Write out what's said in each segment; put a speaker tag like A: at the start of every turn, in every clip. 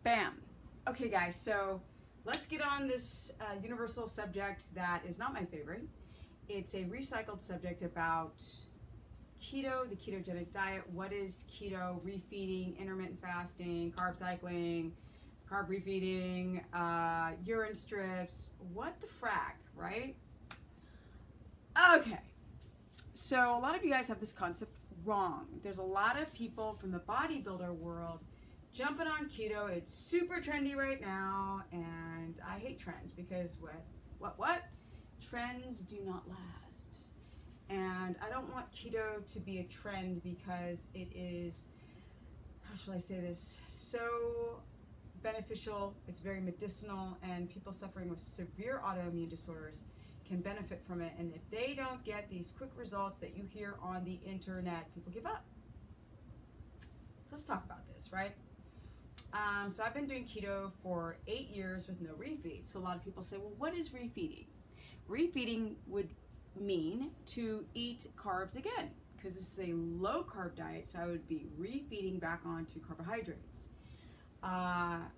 A: Bam. Okay guys, so let's get on this universal subject that is not my favorite. It's a recycled subject about keto, the ketogenic diet. What is keto, refeeding, intermittent fasting, carb cycling, carb refeeding, urine strips, what the frack, right? Okay, so a lot of you guys have this concept wrong. There's a lot of people from the bodybuilder world jumping on keto. It's super trendy right now, and I hate trends because what? Trends do not last. And I don't want keto to be a trend because it is, how shall I say this, so beneficial, it's very medicinal, and people suffering with severe autoimmune disorders can benefit from it. And if they don't get these quick results that you hear on the internet, people give up. So let's talk about this, right? So I've been doing keto for 8 years with no refeed. So a lot of people say, well, what is refeeding? Refeeding would mean to eat carbs again, because this is a low carb diet, so I would be refeeding back onto carbohydrates.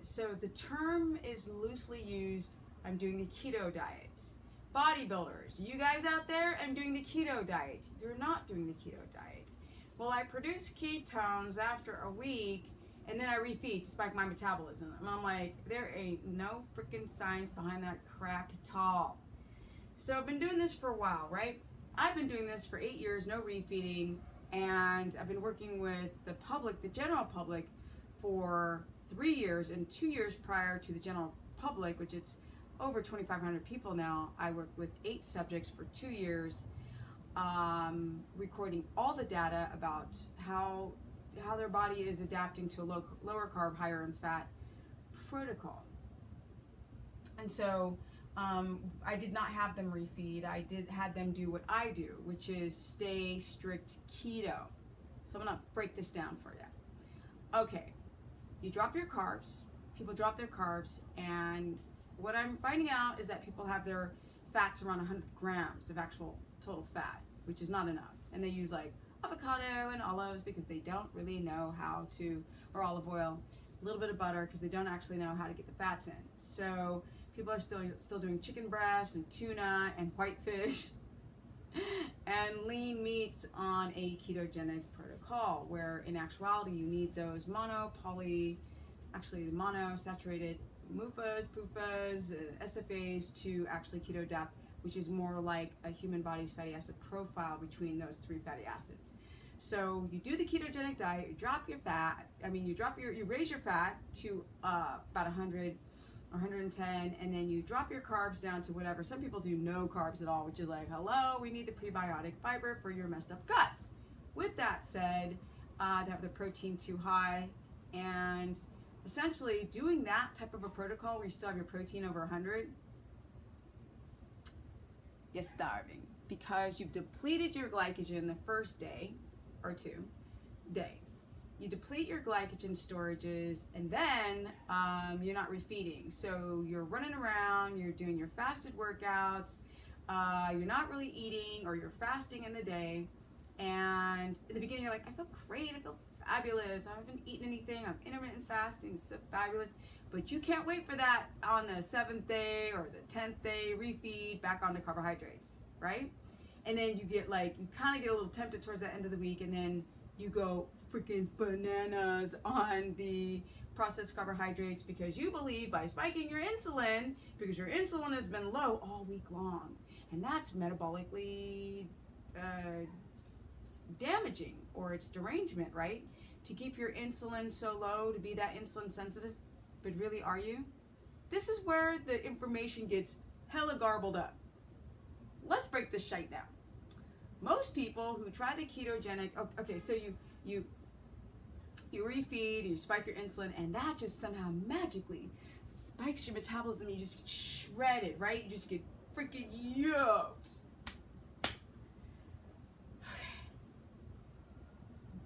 A: So the term is loosely used. I'm doing the keto diet. Bodybuilders, you guys out there, I'm doing the keto diet. You're not doing the keto diet. Well, I produce ketones after a week, and then I refeed to spike my metabolism. And I'm like, there ain't no freaking science behind that crap at all. So I've been doing this for a while, right? I've been doing this for 8 years, no refeeding, and I've been working with the public, the general public, for 3 years, and 2 years prior to the general public, which it's over 2,500 people now. I worked with 8 subjects for 2 years, recording all the data about how their body is adapting to a lower carb, higher in fat protocol. And so I did not have them refeed. I had them do what I do, which is stay strict keto. So I'm gonna break this down for you. Okay, you drop your carbs, people drop their carbs, and what I'm finding out is that people have their fats around 100 grams of actual total fat, which is not enough. And they use like avocado and olives because they don't really know how to, or olive oil, a little bit of butter because they don't actually know how to get the fats in. So people are still doing chicken breast and tuna and whitefish and lean meats on a ketogenic protocol, where in actuality you need those monosaturated MUFAs, PUFAs, SFAs to actually keto adapt, which is more like a human body's fatty acid profile between those 3 fatty acids. So you do the ketogenic diet, you drop your fat, you raise your fat to about 100 or 110, and then you drop your carbs down to whatever. Some people do no carbs at all, which is like, hello, we need the prebiotic fiber for your messed up guts. With that said, they have the protein too high, and essentially doing that type of a protocol where you still have your protein over 100, you're starving, because you've depleted your glycogen the first day or 2 day. You deplete your glycogen storages, and then you're not refeeding. So you're running around, you're doing your fasted workouts, you're not really eating, or you're fasting in the day. And in the beginning, you're like, I feel great, I feel fabulous, I haven't eaten anything, I'm intermittent fasting, it's so fabulous. But you can't wait for that on the 7th day or the 10th day, refeed back onto carbohydrates, right? And then you get like, you kind of get a little tempted towards the end of the week, and then you go freaking bananas on the processed carbohydrates because you believe by spiking your insulin, because your insulin has been low all week long, and that's metabolically damaging, or it's derangement, right? To keep your insulin so low, to be that insulin sensitive, but really are you? This is where the information gets hella garbled up. Let's break this shite down. Most people who try the ketogenic, okay, so you refeed, you spike your insulin, and that just somehow magically spikes your metabolism. You just get shredded, right? You just get freaking yoked. Okay.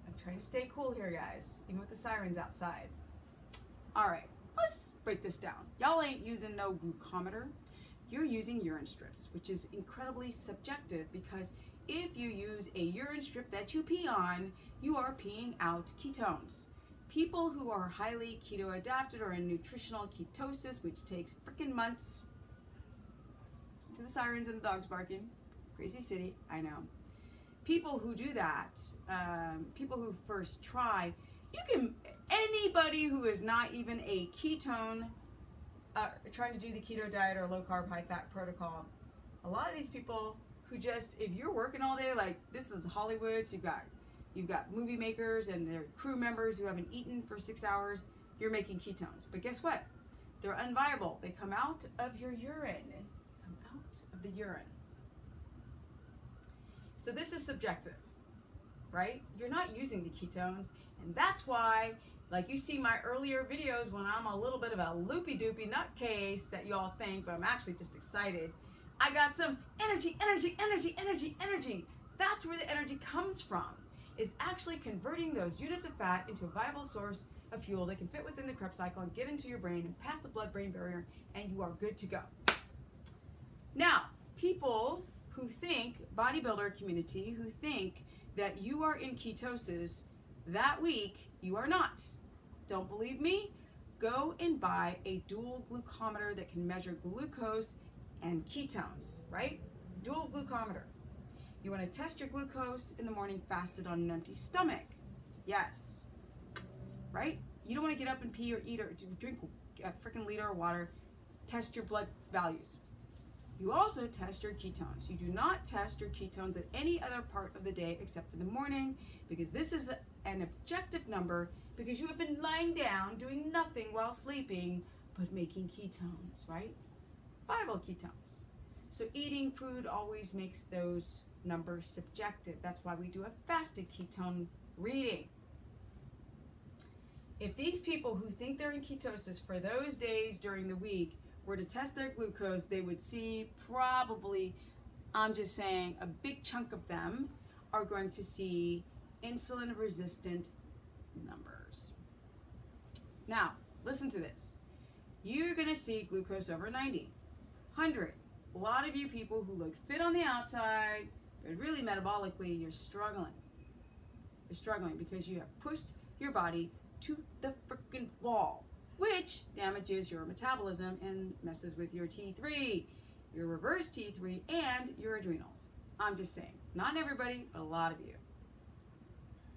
A: I'm trying to stay cool here, guys, even with the sirens outside. All right, let's break this down. Y'all ain't using no glucometer. You're using urine strips, which is incredibly subjective, because if you use a urine strip that you pee on, you are peeing out ketones. People who are highly keto adapted or in nutritional ketosis, which takes freaking months. Listen to the sirens and the dogs barking. Crazy city, I know. People who do that, people who first try, anybody who is not even a ketone, trying to do the keto diet or low carb, high fat protocol, a lot of these people who just, if you're working all day, like this is Hollywood, so you've got movie makers and their crew members who haven't eaten for 6 hours, you're making ketones. But guess what? They're unviable. They come out of your urine. Come out of the urine. So this is subjective, right? You're not using the ketones, and that's why, like you see my earlier videos when I'm a little bit of a loopy-doopy nutcase that y'all think, but I'm actually just excited. I got some energy. That's where the energy comes from, is actually converting those units of fat into a viable source of fuel that can fit within the Krebs cycle and get into your brain and pass the blood-brain barrier, and you are good to go. Now, people who think, bodybuilder community, who think that you are in ketosis that week, you are not. Don't believe me? Go and buy a dual glucometer that can measure glucose and ketones, right? Dual glucometer. You want to test your glucose in the morning fasted on an empty stomach. Yes. Right? You don't want to get up and pee or eat or drink a freaking liter of water. Test your blood values. You also test your ketones. You do not test your ketones at any other part of the day except for the morning, because this is an objective number, because you have been lying down doing nothing while sleeping but making ketones, right? Viable ketones. So eating food always makes those numbers subjective. That's why we do a fasted ketone reading. If these people who think they're in ketosis for those days during the week were to test their glucose, they would see probably, I'm just saying, a big chunk of them are going to see insulin resistant numbers. Now, listen to this. You're going to see glucose over 90, 100. A lot of you people who look fit on the outside, but really metabolically, you're struggling. You're struggling because you have pushed your body to the freaking wall, which damages your metabolism and messes with your T3, your reverse T3, and your adrenals. I'm just saying, not everybody, but a lot of you.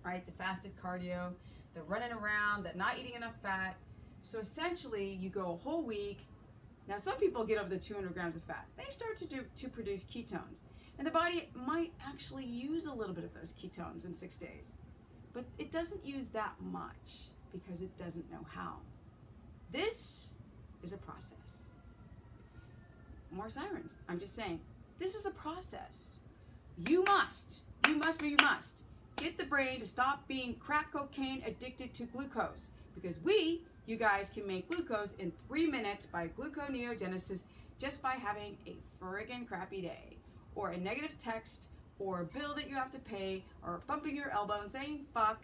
A: Right? The fasted cardio, the running around, the not eating enough fat. So essentially, you go a whole week. Now, some people get over the 200 grams of fat. They start to produce ketones. And the body might actually use a little bit of those ketones in 6 days. But it doesn't use that much because it doesn't know how. This is a process. More sirens. I'm just saying, this is a process. You must get the brain to stop being crack cocaine addicted to glucose, because you guys can make glucose in 3 minutes by gluconeogenesis just by having a friggin' crappy day, or a negative text, or a bill that you have to pay, or bumping your elbow and saying fuck,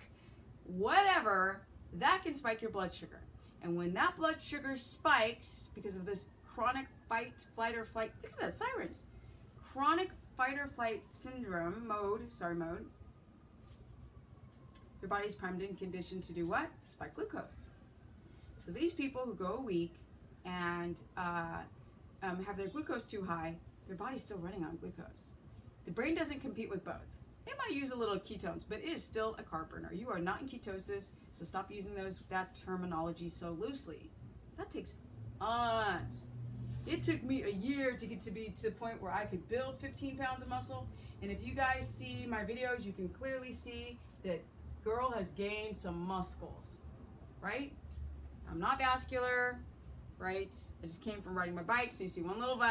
A: whatever, that can spike your blood sugar. And when that blood sugar spikes because of this chronic fight, flight, or flight, look at that, sirens. Chronic fight or flight syndrome mode, your body's primed and conditioned to do what? Spike glucose. So these people who go a week and have their glucose too high, their body's still running on glucose. The brain doesn't compete with both. It might use a little ketones, but it is still a carb burner. You are not in ketosis, so stop using that terminology so loosely. That takes months. It took me a year to get to the point where I could build 15 pounds of muscle. And if you guys see my videos, you can clearly see that girl has gained some muscles, right? I'm not vascular, right? I just came from riding my bike, so you see one little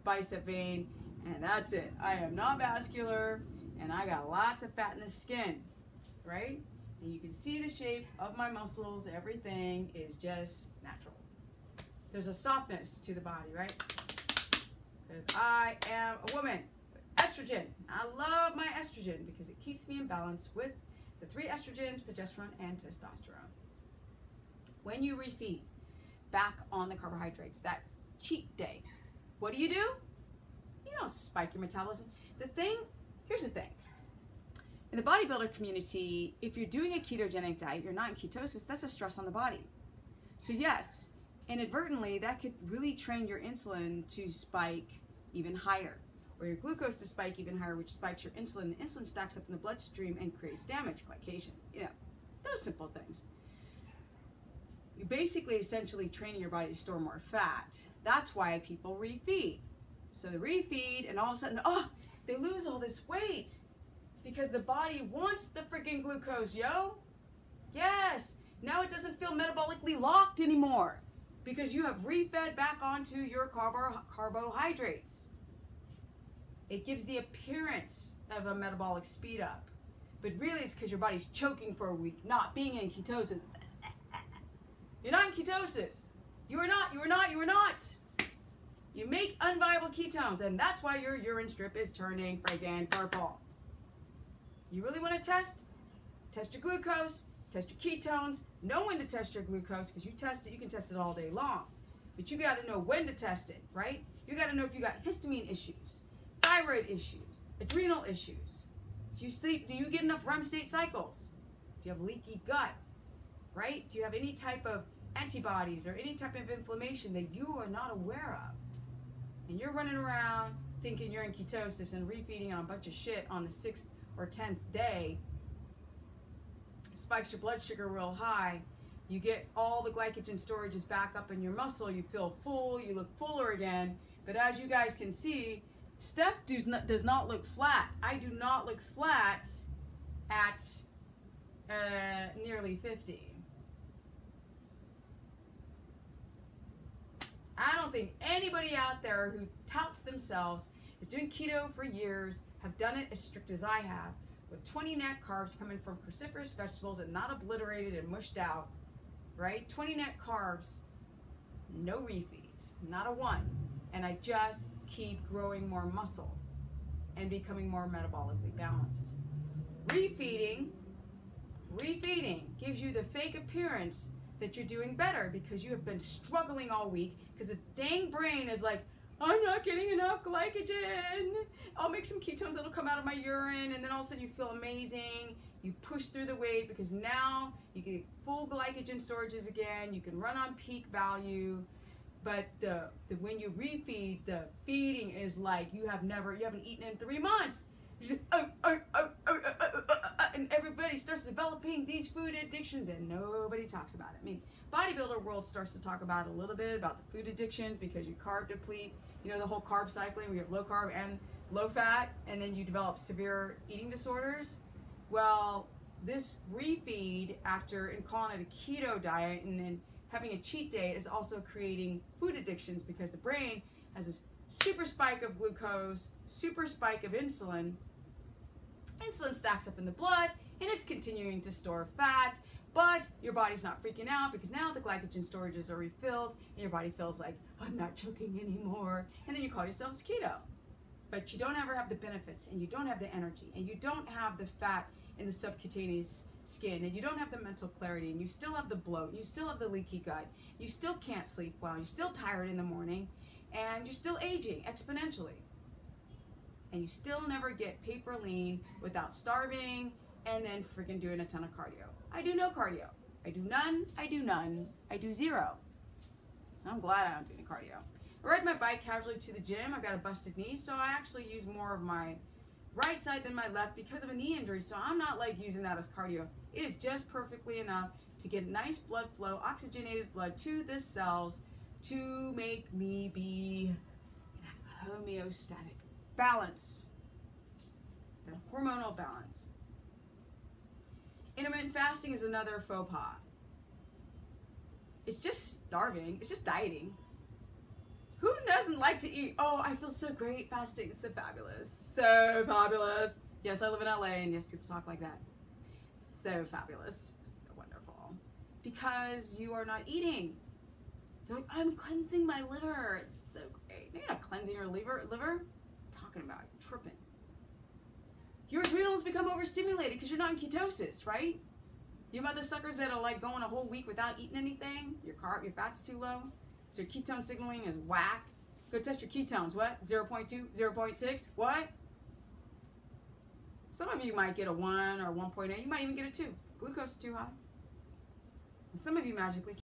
A: bicep vein, and that's it. I am not vascular, and I got lots of fat in the skin, right? And you can see the shape of my muscles. Everything is just natural. There's a softness to the body, right? Because I am a woman. Estrogen. I love my estrogen because it keeps me in balance with the 3 estrogens, progesterone, and testosterone. When you refeed back on the carbohydrates, that cheat day, what do? You don't spike your metabolism. Here's the thing. In the bodybuilder community, if you're doing a ketogenic diet, you're not in ketosis, that's a stress on the body. So yes, inadvertently, that could really train your insulin to spike even higher, or your glucose to spike even higher, which spikes your insulin. The insulin stacks up in the bloodstream and creates damage, glycation, those simple things. You're basically essentially training your body to store more fat. That's why people refeed. So they refeed, and all of a sudden, they lose all this weight because the body wants the freaking glucose, yo. Yes, now it doesn't feel metabolically locked anymore because you have refed back onto your carbohydrates. It gives the appearance of a metabolic speed up, but really it's because your body's choking for a week, not being in ketosis. You're not in ketosis. You are not. You make unviable ketones, and that's why your urine strip is turning friggin' purple. You really want to test? Test your glucose, test your ketones. Know when to test your glucose, because you can test it all day long. But you got to know when to test it, right? You got to know if you got histamine issues, thyroid issues, adrenal issues. Do you sleep? Do you get enough REM state cycles? Do you have leaky gut, right? Do you have any type of antibodies or any type of inflammation that you are not aware of? And you're running around thinking you're in ketosis and refeeding on a bunch of shit on the 6th or 10th day, spikes your blood sugar real high, you get all the glycogen storages back up in your muscle, you feel full, you look fuller again. But as you guys can see, Steph does not look flat. I do not look flat at nearly 50. I don't think anybody out there who touts themselves is doing keto for years, have done it as strict as I have, with 20 net carbs coming from cruciferous vegetables and not obliterated and mushed out, right? 20 net carbs, no refeeds, not a one. And I just keep growing more muscle and becoming more metabolically balanced. Refeeding gives you the fake appearance that you're doing better because you have been struggling all week because the dang brain is like, I'm not getting enough glycogen. I'll make some ketones that'll come out of my urine, and then all of a sudden you feel amazing. You push through the weight because now you get full glycogen storages again. You can run on peak value, but when you refeed, the feeding is like you haven't eaten in 3 months. You just, and everybody starts developing these food addictions, and nobody talks about it. I mean, bodybuilder world starts to talk about a little bit about the food addictions because you carb deplete. You know, the whole carb cycling, we have low carb and low fat, and then you develop severe eating disorders. Well, this refeed after and calling it a keto diet and then having a cheat day is also creating food addictions because the brain has this super spike of glucose, super spike of insulin. Insulin stacks up in the blood and it's continuing to store fat, but your body's not freaking out because now the glycogen storages are refilled and your body feels like, I'm not choking anymore. And then you call yourselves keto. But you don't ever have the benefits, and you don't have the energy, and you don't have the fat in the subcutaneous skin, and you don't have the mental clarity, and you still have the bloat, you still have the leaky gut, you still can't sleep well, you're still tired in the morning, and you're still aging exponentially. And you still never get paper lean without starving and then freaking doing a ton of cardio. I do no cardio. I do none, I do none, I do zero. I'm glad I don't do any cardio. I ride my bike casually to the gym. I've got a busted knee, so I actually use more of my right side than my left because of a knee injury, so I'm not like using that as cardio. It is just perfectly enough to get nice blood flow, oxygenated blood to the cells to make me be in a homeostatic balance, the hormonal balance. Intermittent fasting is another faux pas. It's just starving. It's just dieting. Who doesn't like to eat? Oh, I feel so great fasting. It's so fabulous. So fabulous. Yes, I live in LA, and yes, people talk like that. So fabulous. So wonderful. Because you are not eating. You're like, I'm cleansing my liver. It's so great. You're not cleansing your liver. I'm talking about tripping. Your adrenals become overstimulated because you're not in ketosis, right? You mother suckers that are like going a whole week without eating anything. Your fat's too low. So your ketone signaling is whack. Go test your ketones. What? 0.2, 0.6? What? Some of you might get a 1 or 1.8. You might even get a 2. Glucose is too high. Some of you magically